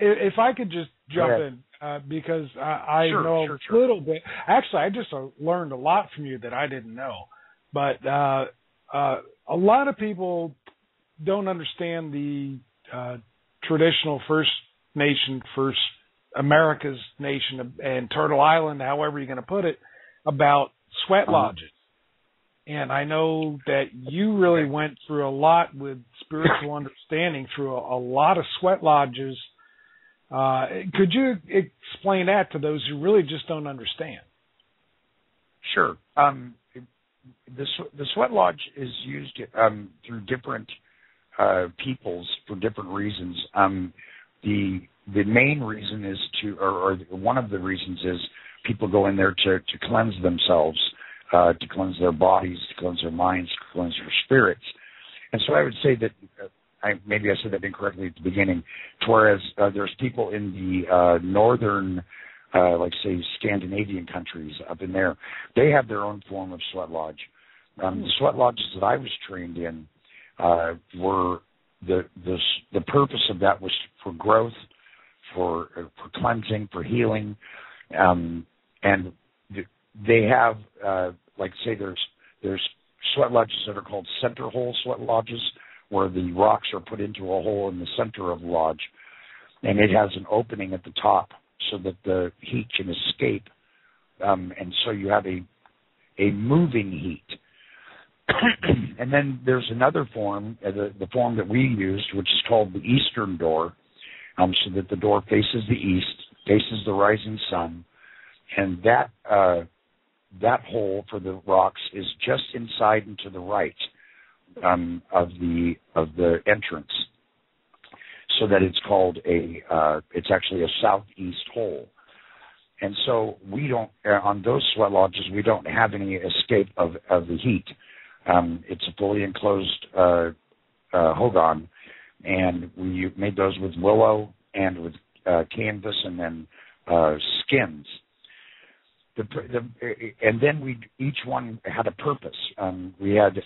if I could just jump in, because I know a little bit. Actually, I just learned a lot from you that I didn't know. But a lot of people don't understand the traditional First Nation, First America's Nation, and Turtle Island, however you're going to put it, about sweat lodges. And I know that you really went through a lot with spiritual understanding through a lot of sweat lodges. Could you explain that to those who really just don't understand? Sure. The sweat lodge is used through different peoples for different reasons. The main reason is or one of the reasons is people go in there to cleanse themselves, to cleanse their bodies, to cleanse their minds, to cleanse their spirits. And so I would say that, maybe I said that incorrectly at the beginning, whereas there's people in the northern, like say Scandinavian countries up in there, they have their own form of sweat lodge. The sweat lodges that I was trained in were the purpose of that was for growth, for cleansing, for healing, and they have like say there's sweat lodges that are called center hole sweat lodges, where the rocks are put into a hole in the center of the lodge, and it has an opening at the top so that the heat can escape, and so you have a moving heat. And then there's another form, the form that we used, which is called the eastern door, so that the door faces the east, faces the rising sun, and that hole for the rocks is just inside and to the right of the entrance, so that it's called it's actually a southeast hole. And so we don't, on those sweat lodges, we don't have any escape of the heat. It's a fully enclosed hogan, and we made those with willow and with canvas and then skins. And then each one had a purpose. We had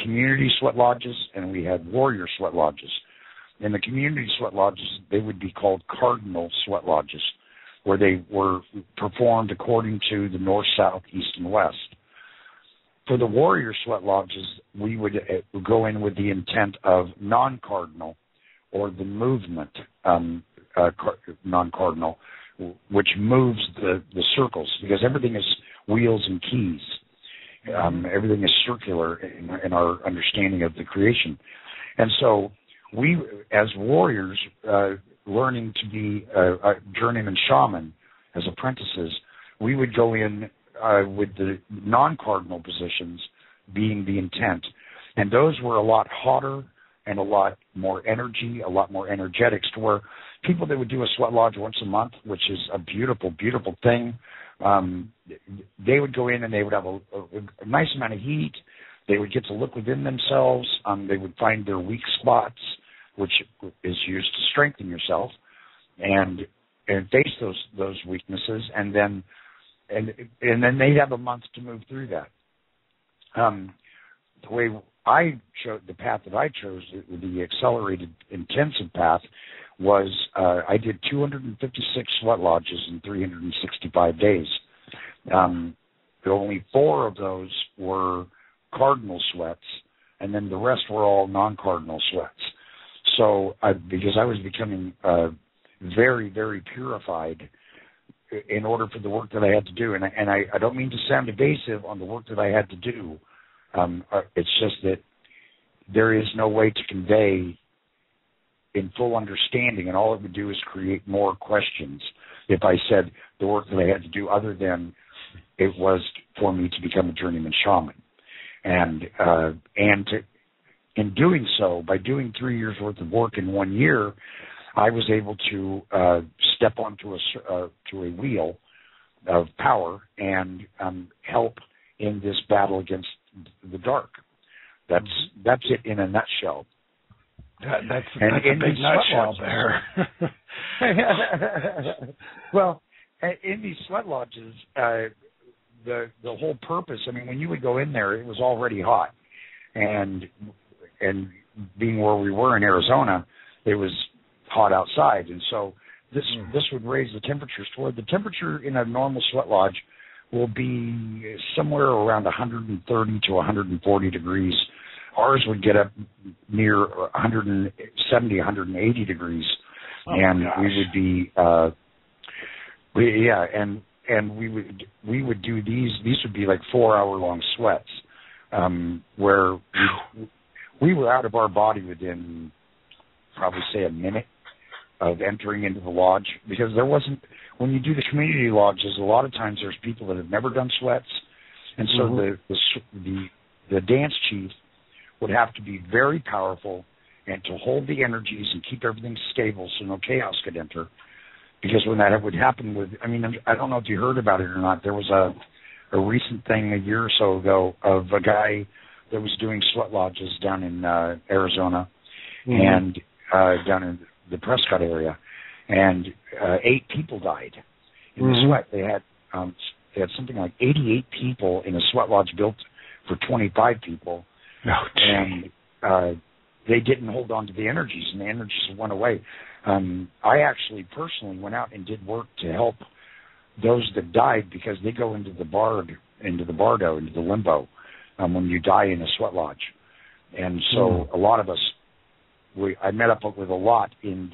community sweat lodges and we had warrior sweat lodges. In the community sweat lodges, they would be called cardinal sweat lodges, where they were performed according to the north, south, east, and west. For the warrior sweat lodges, we would go in with the intent of non-cardinal, or the movement non-cardinal, which moves the circles, because everything is wheels and keys. Everything is circular in our understanding of the creation. And so we, as warriors, learning to be a journeyman shaman as apprentices, we would go in with the non-cardinal positions being the intent. And those were a lot hotter and a lot more energy, a lot more energetics, to where people that would do a sweat lodge once a month, which is a beautiful, beautiful thing, they would go in and they would have a nice amount of heat. They would get to look within themselves. They would find their weak spots, which is used to strengthen yourself, and face those weaknesses, and then they'd have a month to move through that. The way the path that I chose, the accelerated intensive path, was I did 256 sweat lodges in 365 days. Only 4 of those were cardinal sweats, and then the rest were all non-cardinal sweats. So because I was becoming very, very purified in order for the work that I had to do. And I don't mean to sound evasive on the work that I had to do. It's just that there is no way to convey in full understanding, and all it would do is create more questions if I said the work that I had to do, other than it was for me to become a journeyman shaman. And in doing so, by doing 3 years worth of work in 1 year, I was able to step onto a wheel of power and help in this battle against the dark. That's it in a nutshell. That's a big nutshell there. Well, in these sweat lodges, the whole purpose, I mean, when you would go in there, it was already hot. And being where we were in Arizona, it was hot outside. And so this would raise the temperatures to where the temperature in a normal sweat lodge will be somewhere around 130 to 140 degrees. Ours would get up near 170, 180 degrees. And gosh. We would be, and we would do these would be like 4-hour-long sweats, where we were out of our body within probably say a minute of entering into the lodge, because there wasn't, when you do the community lodges, a lot of times there's people that have never done sweats, and so the dance chief would have to be very powerful and to hold the energies and keep everything stable so no chaos could enter. Because when that would happen with, I mean, I don't know if you heard about it or not, there was a recent thing a year or so ago of a guy that was doing sweat lodges down in Arizona and down in the Prescott area, and 8 people died in the sweat. They had something like 88 people in a sweat lodge built for 25 people, and they didn't hold on to the energies, and the energies went away. I actually personally went out and did work to help those that died, because they go into the bardo, into the limbo, when you die in a sweat lodge. And so a lot of us, I met up with a lot in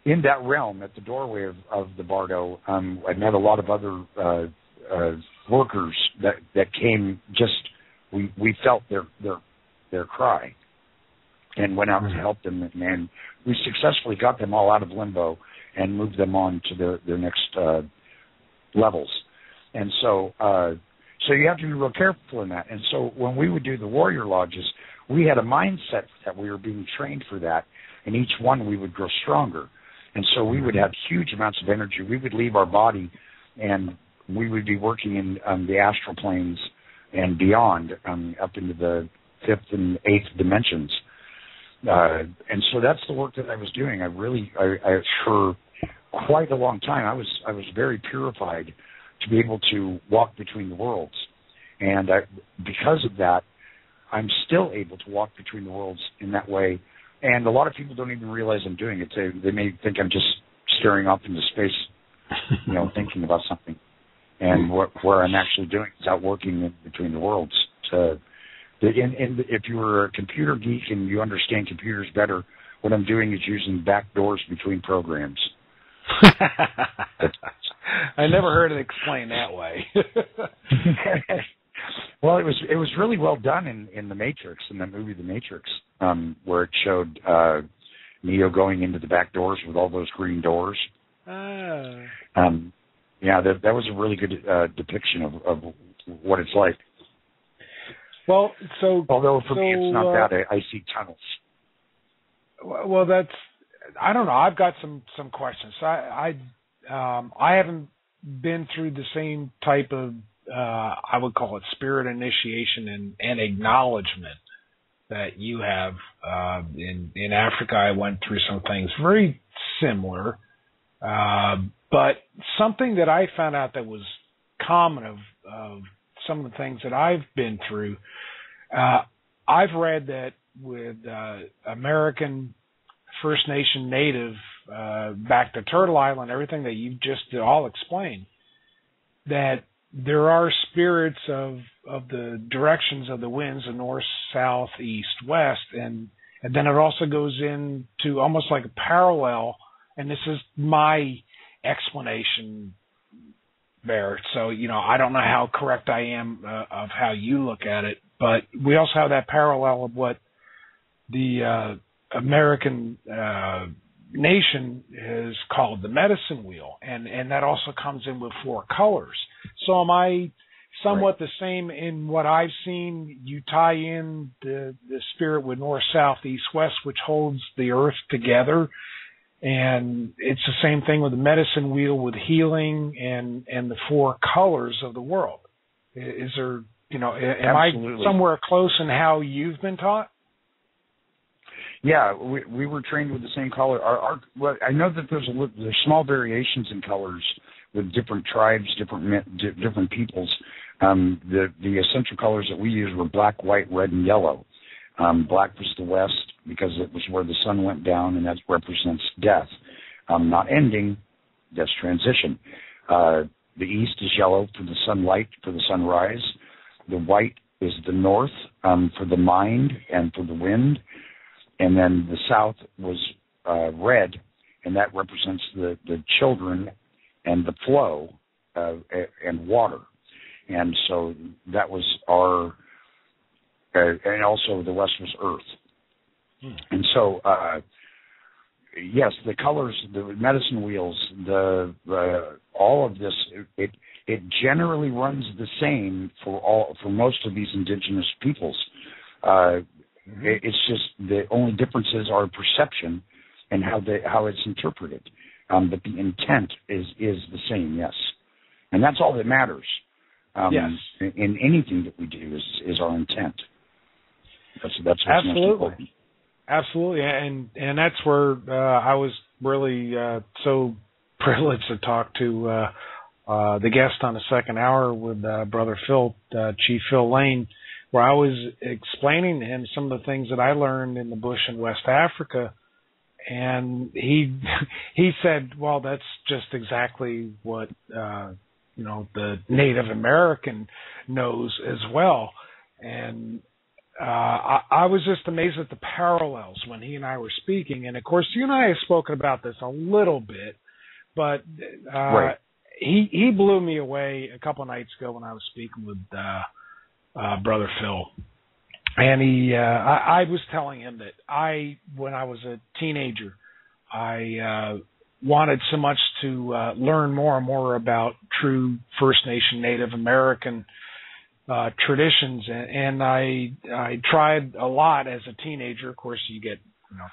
that realm at the doorway of the bardo. I met a lot of other workers that came. Just we felt their cry and went out to help them, and we successfully got them all out of limbo and moved them on to their next levels. And so you have to be real careful in that. And so when we would do the warrior lodges, we had a mindset that we were being trained for that, and each one we would grow stronger. And so we would have huge amounts of energy. We would leave our body, and we would be working in the astral planes and beyond, up into the 5th and 8th dimensions. And so that's the work that I was doing. I for quite a long time, I was very purified to be able to walk between the worlds. And because of that, I'm still able to walk between the worlds in that way. And a lot of people don't even realize I'm doing it. They may think I'm just staring off into space, thinking about something. And where I'm actually doing is out working between the worlds. If you were a computer geek and you understand computers better, what I'm doing is using back doors between programs. I never heard it explained that way. Well, it was really well done in the Matrix, in the movie The Matrix, where it showed Neo going into the back doors with all those green doors. That was a really good depiction of what it's like. Well, although for me it's not that, I see tunnels. Well, I don't know. I've got some questions. I haven't been through the same type of I would call it spirit initiation and acknowledgement that you have. In Africa, I went through some things very similar, but something that I found out that was common of some of the things that I've been through. I've read that with American First Nation Native back to Turtle Island, everything that you've just all explained, that there are spirits of the directions of the winds, the north, south, east, west, and then it also goes into almost like a parallel, and this is my explanation, Bear. So, I don't know how correct I am of how you look at it, but we also have that parallel of what the American nation is called the medicine wheel, and that also comes in with 4 colors. So am I somewhat the same in what I've seen? You tie in the spirit with north, south, east, west, which holds the earth together, and it's the same thing with the medicine wheel with healing and the 4 colors of the world. Is there, am Absolutely. I somewhere close in how you've been taught? Yeah, we were trained with the same color. Well, I know that there's small variations in colors with different tribes, different peoples. The essential colors that we used were black, white, red, and yellow. Black was the west, because it was where the sun went down, and that represents death. Not ending, that's transition. The east is yellow for the sunlight, for the sunrise. The white is the north for the mind and for the wind. And then the south was red, and that represents the children and the flow and water. And so that was our, and also the west was earth. And so, yes, the colors, the medicine wheels, all of this, it generally runs the same for most of these indigenous peoples. It's just the only differences are perception and how it's interpreted. But the intent is the same, yes. And that's all that matters. Yes. In anything that we do is our intent. That's what's Absolutely. most important. Absolutely, and that's where I was really so privileged to talk to the guest on the second hour with Brother Phil, Chief Phil Lane, where I was explaining to him some of the things that I learned in the bush in West Africa, and he said, "Well, that's just exactly what the Native American knows as well," and I was just amazed at the parallels when he and I were speaking. And, of course, you and I have spoken about this a little bit, but right. he blew me away a couple of nights ago when I was speaking with Brother Phil. And I was telling him that when I was a teenager, I wanted so much to learn more and more about true First Nation Native American traditions, and I tried a lot as a teenager. Of course, you get,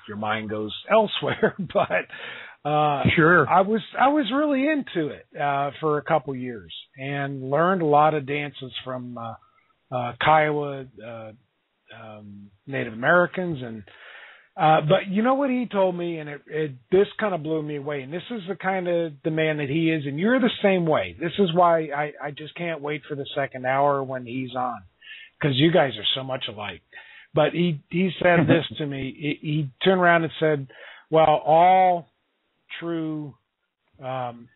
your mind goes elsewhere, but sure, I was really into it for a couple years and learned a lot of dances from Kiowa Native Americans, and but you know what he told me, and this kind of blew me away. And this is the kind of the man that he is, and you're the same way. This is why I just can't wait for the second hour when he's on, because you guys are so much alike. But he said this to me. He turned around and said, "Well, all true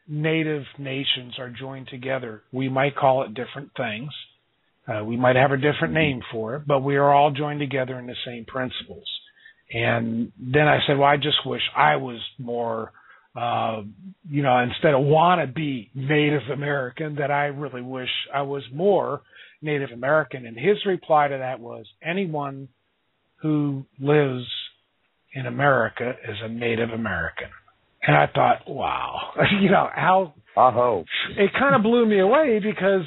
Native nations are joined together. We might call it different things. We might have a different name for it, but we are all joined together in the same principles." And then I said, well, I just wish I was more, instead of want to be Native American, that I really wish I was more Native American. And his reply to that was, anyone who lives in America is a Native American. And I thought, wow, how it kind of blew me away because,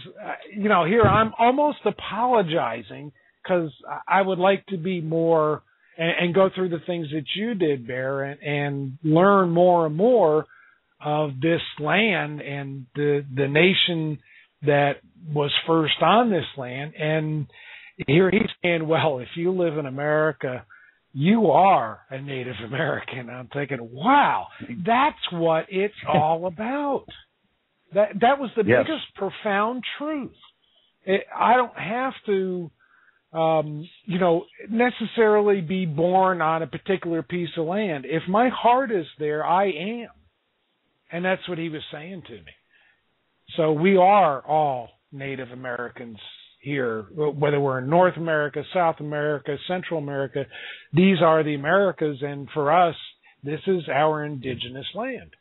here I'm almost apologizing because I would like to be more and go through the things that you did, Bear, and learn more and more of this land and the nation that was first on this land. And here he's saying, well, if you live in America, you are a Native American. I'm thinking, wow, that's what it's all about. That was the biggest profound truth. I don't have to necessarily be born on a particular piece of land. If my heart is there, I am. And that's what he was saying to me. So we are all Native Americans here, whether we're in North America, South America, Central America. These are the Americas, and for us, this is our indigenous land.